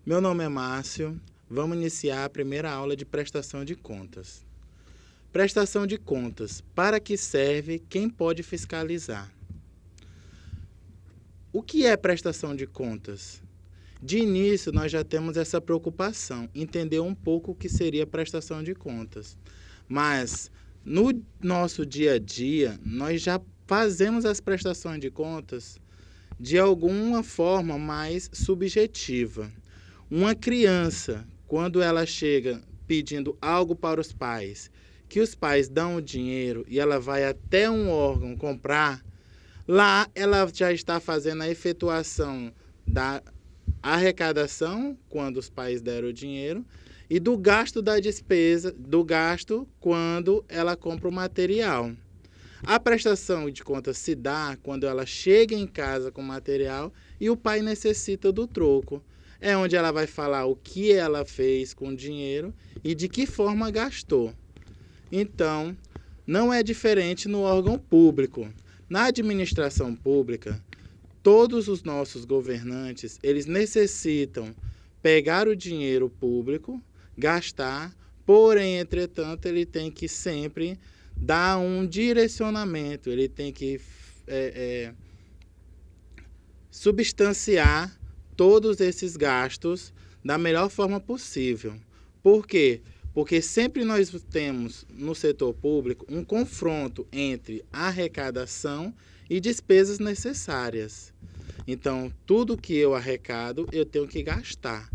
Meu nome é Márcio. Vamos iniciar a primeira aula de prestação de contas. Prestação de contas. Para que serve? Quem pode fiscalizar? O que é prestação de contas? De início, nós já temos essa preocupação, entender um pouco o que seria prestação de contas. Mas, no nosso dia a dia, nós já fazemos as prestações de contas de alguma forma mais subjetiva. Uma criança, quando ela chega pedindo algo para os pais, que os pais dão o dinheiro e ela vai até um órgão comprar, lá ela já está fazendo a efetuação da arrecadação, quando os pais deram o dinheiro, e do gasto da despesa, do gasto quando ela compra o material. A prestação de contas se dá quando ela chega em casa com o material e o pai necessita do troco. É onde ela vai falar o que ela fez com o dinheiro e de que forma gastou. Então, não é diferente no órgão público. Na administração pública, todos os nossos governantes, eles necessitam pegar o dinheiro público, gastar, porém, entretanto, ele tem que sempre dar um direcionamento, ele tem que substanciar todos esses gastos da melhor forma possível. Por quê? Porque sempre nós temos no setor público um confronto entre arrecadação e despesas necessárias. Então, tudo que eu arrecado, eu tenho que gastar.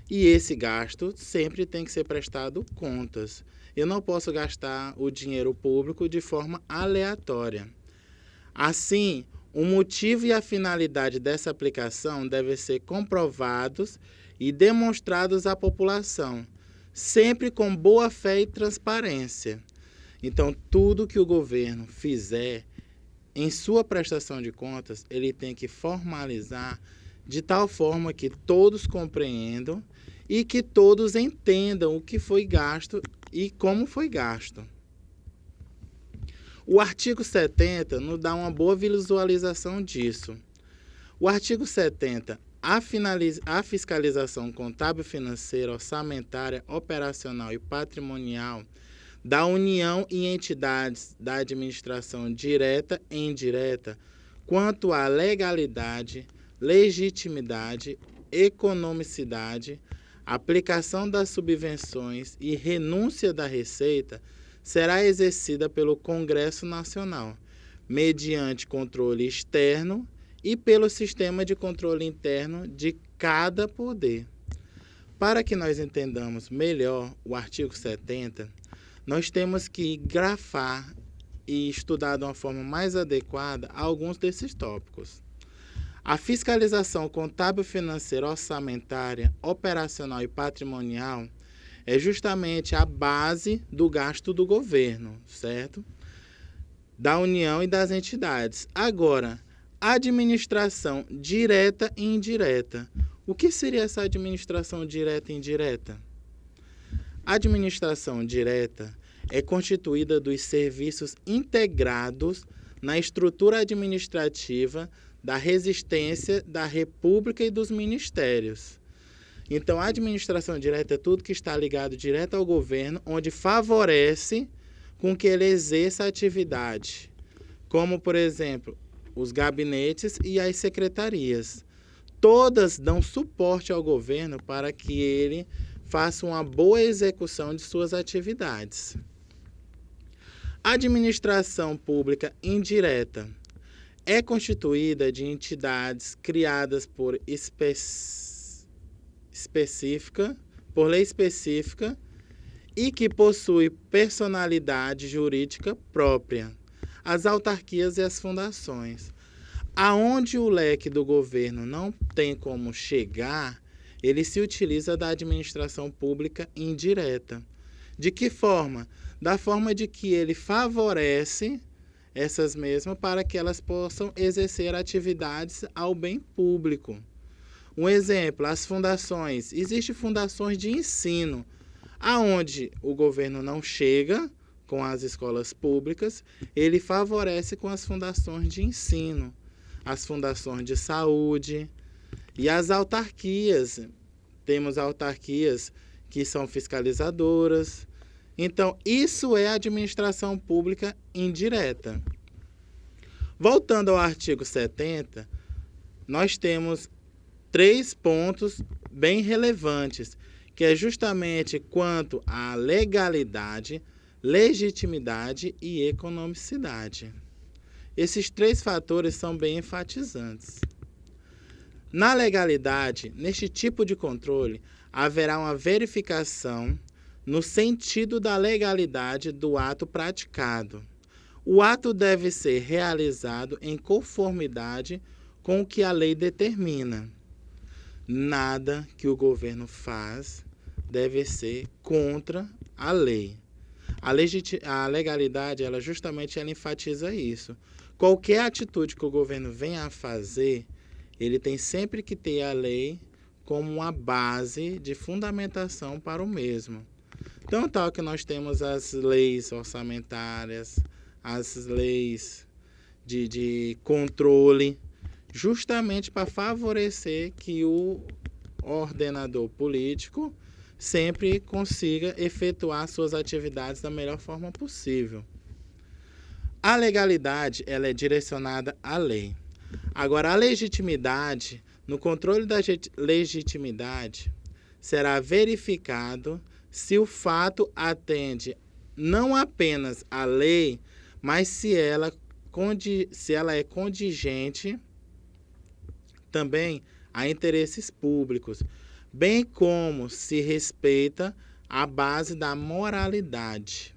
E esse gasto sempre tem que ser prestado contas. Eu não posso gastar o dinheiro público de forma aleatória. Assim, o motivo e a finalidade dessa aplicação devem ser comprovados e demonstrados à população, sempre com boa fé e transparência. Então, tudo que o governo fizer em sua prestação de contas, ele tem que formalizar de tal forma que todos compreendam e que todos entendam o que foi gasto e como foi gasto. O artigo 70 nos dá uma boa visualização disso. O artigo 70, a fiscalização contábil, financeira, orçamentária, operacional e patrimonial da União e entidades da administração direta e indireta quanto à legalidade, legitimidade, economicidade, aplicação das subvenções e renúncia da receita será exercida pelo Congresso Nacional, mediante controle externo e pelo sistema de controle interno de cada poder. Para que nós entendamos melhor o artigo 70, nós temos que grafar e estudar de uma forma mais adequada alguns desses tópicos. A fiscalização contábil, financeira, orçamentária, operacional e patrimonial é justamente a base do gasto do governo, certo? Da União e das entidades. Agora, administração direta e indireta. O que seria essa administração direta e indireta? A administração direta é constituída dos serviços integrados na estrutura administrativa da resistência da República e dos ministérios. Então, a administração direta é tudo que está ligado direto ao governo, onde favorece com que ele exerça a atividade, como, por exemplo, os gabinetes e as secretarias. Todas dão suporte ao governo para que ele faça uma boa execução de suas atividades. A administração pública indireta é constituída de entidades criadas por lei específica e que possui personalidade jurídica própria, as autarquias e as fundações. Aonde o leque do governo não tem como chegar, ele se utiliza da administração pública indireta. De que forma? Da forma de que ele favorece essas mesmas para que elas possam exercer atividades ao bem público. Um exemplo, as fundações. Existem fundações de ensino, aonde o governo não chega com as escolas públicas, ele favorece com as fundações de ensino, as fundações de saúde e as autarquias. temos autarquias que são fiscalizadoras. Então, isso é administração pública indireta. Voltando ao artigo 70, nós temos 3 pontos bem relevantes, que é justamente quanto à legalidade, legitimidade e economicidade. Esses 3 fatores são bem enfatizantes. Na legalidade, neste tipo de controle, haverá uma verificação no sentido da legalidade do ato praticado. O ato deve ser realizado em conformidade com o que a lei determina. Nada que o governo faz deve ser contra a lei. A legalidade, ela justamente enfatiza isso. Qualquer atitude que o governo venha a fazer, ele tem sempre que ter a lei como uma base de fundamentação para o mesmo. Então, tal que nós temos as leis orçamentárias, as leis de controle, justamente para favorecer que o ordenador político sempre consiga efetuar suas atividades da melhor forma possível. A legalidade, ela é direcionada à lei. Agora, a legitimidade, no controle da legitimidade, será verificado se o fato atende não apenas à lei, mas se ela é contingente também a interesses públicos, bem como se respeita a base da moralidade.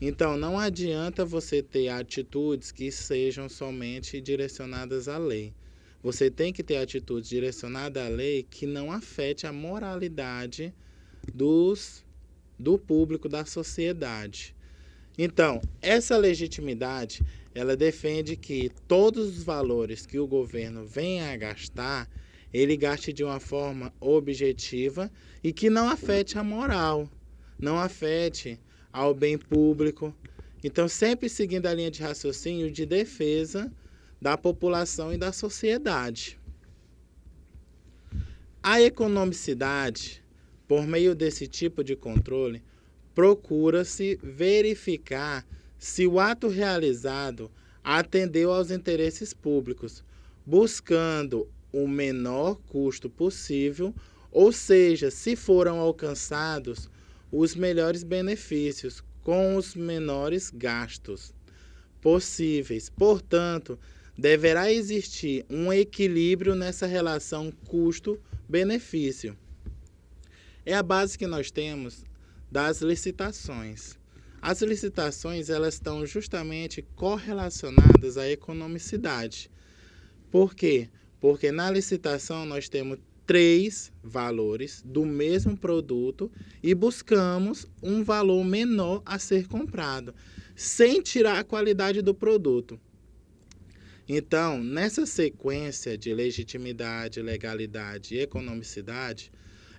Então, não adianta você ter atitudes que sejam somente direcionadas à lei. Você tem que ter atitudes direcionadas à lei que não afete a moralidade do público, da sociedade. Então, essa legitimidade, ela defende que todos os valores que o governo venha a gastar, ele gaste de uma forma objetiva e que não afete a moral, não afete ao bem público. Então, sempre seguindo a linha de raciocínio de defesa da população e da sociedade. A economicidade, por meio desse tipo de controle, procura-se verificar se o ato realizado atendeu aos interesses públicos, buscando o menor custo possível, ou seja, se foram alcançados os melhores benefícios com os menores gastos possíveis. Portanto, deverá existir um equilíbrio nessa relação custo-benefício. É a base que nós temos das licitações. As licitações, elas estão justamente correlacionadas à economicidade. Por quê? Porque na licitação nós temos 3 valores do mesmo produto e buscamos um valor menor a ser comprado, sem tirar a qualidade do produto. Então, nessa sequência de legitimidade, legalidade e economicidade,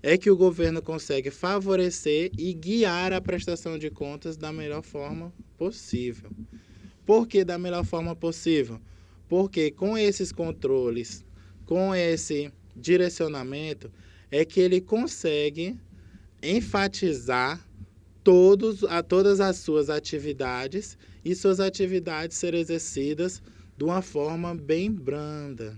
é que o governo consegue favorecer e guiar a prestação de contas da melhor forma possível. Por que da melhor forma possível? Porque com esses controles, com esse direcionamento, é que ele consegue enfatizar todas as suas atividades e suas atividades serem exercidas de uma forma bem branda.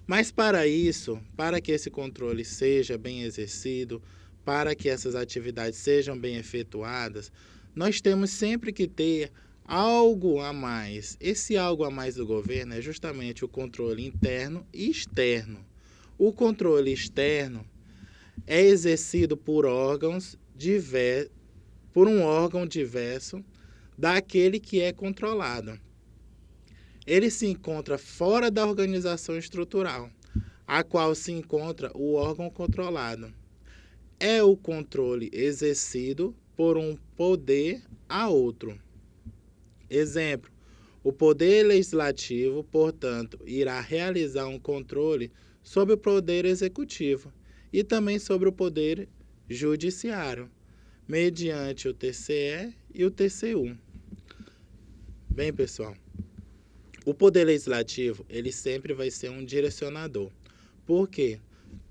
Mas para isso, para que esse controle seja bem exercido, para que essas atividades sejam bem efetuadas, nós temos sempre que ter algo a mais. Esse algo a mais do governo é justamente o controle interno e externo. O controle externo é exercido por um órgão diverso daquele que é controlado. Ele se encontra fora da organização estrutural, a qual se encontra o órgão controlado. É o controle exercido por um poder a outro. Exemplo, o Poder Legislativo, portanto, irá realizar um controle sobre o Poder Executivo e também sobre o Poder Judiciário, mediante o TCE e o TCU. Bem, pessoal, o Poder Legislativo, ele sempre vai ser um direcionador. Por quê?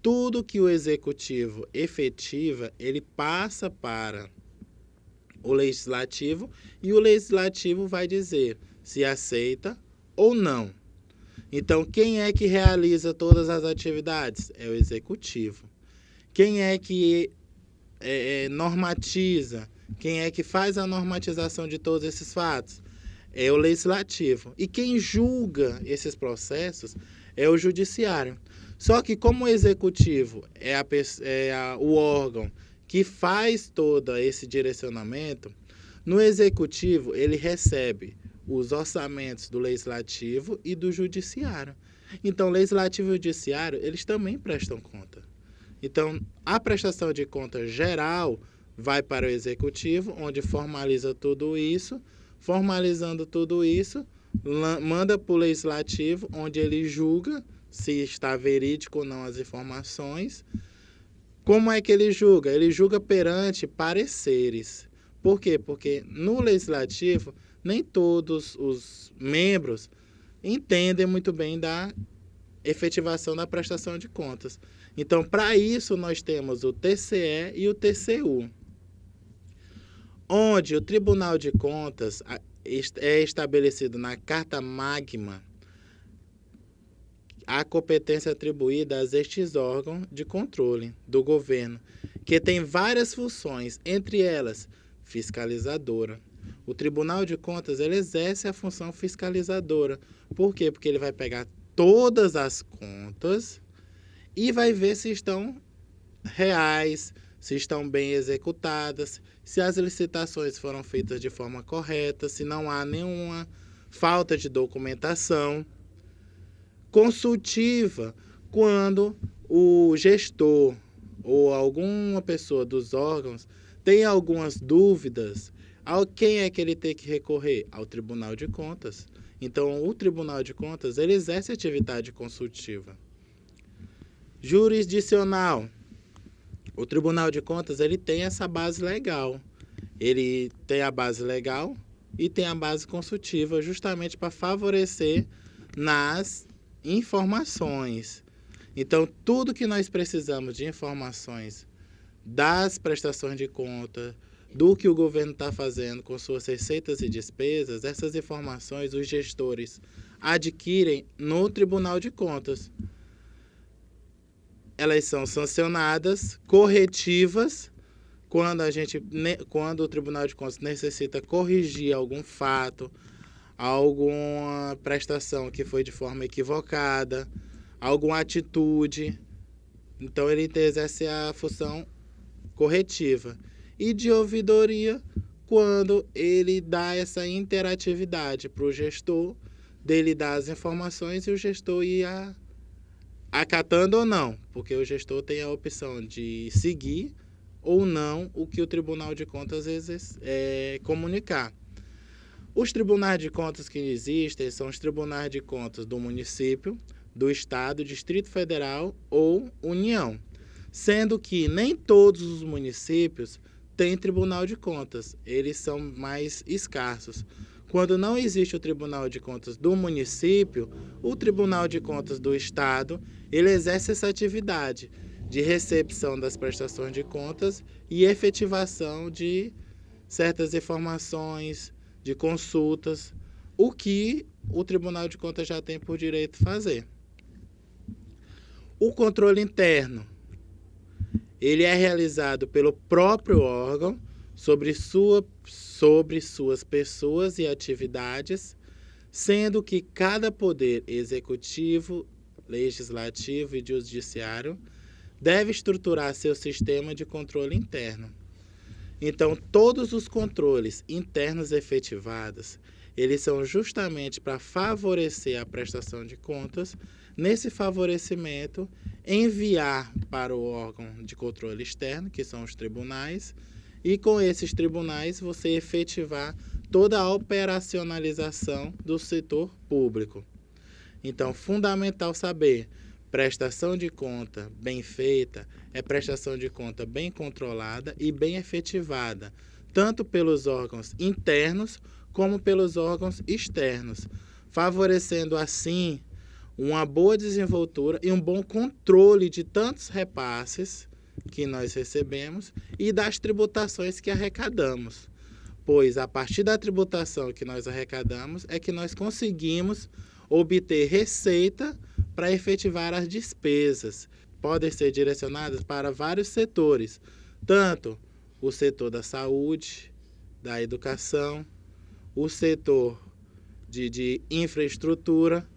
tudo que o executivo efetiva, ele passa para o legislativo e o legislativo vai dizer se aceita ou não. Então, quem é que realiza todas as atividades? É o executivo. Quem é que normatiza? Quem é que faz a normatização de todos esses fatos? É o legislativo. E quem julga esses processos é o judiciário. Só que como o executivo o órgão que faz todo esse direcionamento, no executivo ele recebe os orçamentos do legislativo e do judiciário. Então, o legislativo e o judiciário, eles também prestam conta. Então, a prestação de conta geral vai para o executivo, onde formaliza tudo isso, formalizando tudo isso, manda para o legislativo, onde ele julga se está verídico ou não as informações. Como é que ele julga? Ele julga perante pareceres. Por quê? Porque no legislativo, nem todos os membros entendem muito bem da efetivação da prestação de contas. Então, para isso, nós temos o TCE e o TCU, onde o Tribunal de Contas é estabelecido na Carta Magna a competência atribuída a estes órgãos de controle do governo, que tem várias funções, entre elas fiscalizadora. O Tribunal de Contas ele exerce a função fiscalizadora. Por quê? Porque ele vai pegar todas as contas e vai ver se estão reais, se estão bem executadas, se as licitações foram feitas de forma correta, se não há nenhuma falta de documentação. Consultiva, quando o gestor ou alguma pessoa dos órgãos tem algumas dúvidas, a quem é que ele tem que recorrer? Ao Tribunal de Contas. Então, o Tribunal de Contas ele exerce atividade consultiva. Jurisdicional. O Tribunal de Contas ele tem essa base legal. Ele tem a base legal e tem a base consultiva, justamente para favorecer nas informações. Então, tudo que nós precisamos de informações das prestações de conta, do que o governo está fazendo com suas receitas e despesas, essas informações os gestores adquirem no Tribunal de Contas. Elas são sancionadas, corretivas, quando o Tribunal de Contas necessita corrigir algum fato, alguma prestação que foi de forma equivocada, alguma atitude. Então, ele exerce a função corretiva. E de ouvidoria, quando ele dá essa interatividade para o gestor, dele dar as informações e o gestor ir acatando ou não, porque o gestor tem a opção de seguir ou não o que o Tribunal de Contas comunicar. Os tribunais de contas que existem são os tribunais de contas do município, do estado, Distrito Federal ou União, sendo que nem todos os municípios têm Tribunal de Contas, eles são mais escassos. Quando não existe o Tribunal de Contas do município, o Tribunal de Contas do estado, ele exerce essa atividade de recepção das prestações de contas e efetivação de certas informações, de consultas, o que o Tribunal de Contas já tem por direito fazer. O controle interno, ele é realizado pelo próprio órgão sobre suas pessoas e atividades, sendo que cada poder executivo, legislativo e judiciário deve estruturar seu sistema de controle interno. Então, todos os controles internos efetivados, eles são justamente para favorecer a prestação de contas. Nesse favorecimento, enviar para o órgão de controle externo, que são os tribunais, e com esses tribunais você efetivar toda a operacionalização do setor público. Então, fundamental saber, prestação de conta bem feita é prestação de conta bem controlada e bem efetivada, tanto pelos órgãos internos como pelos órgãos externos, favorecendo assim uma boa desenvoltura e um bom controle de tantos repasses que nós recebemos e das tributações que arrecadamos. Pois a partir da tributação que nós arrecadamos é que nós conseguimos obter receita para efetivar as despesas. Podem ser direcionadas para vários setores, tanto o setor da saúde, da educação, o setor de infraestrutura.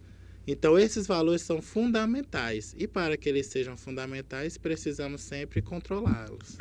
Então, esses valores são fundamentais e para que eles sejam fundamentais, precisamos sempre controlá-los.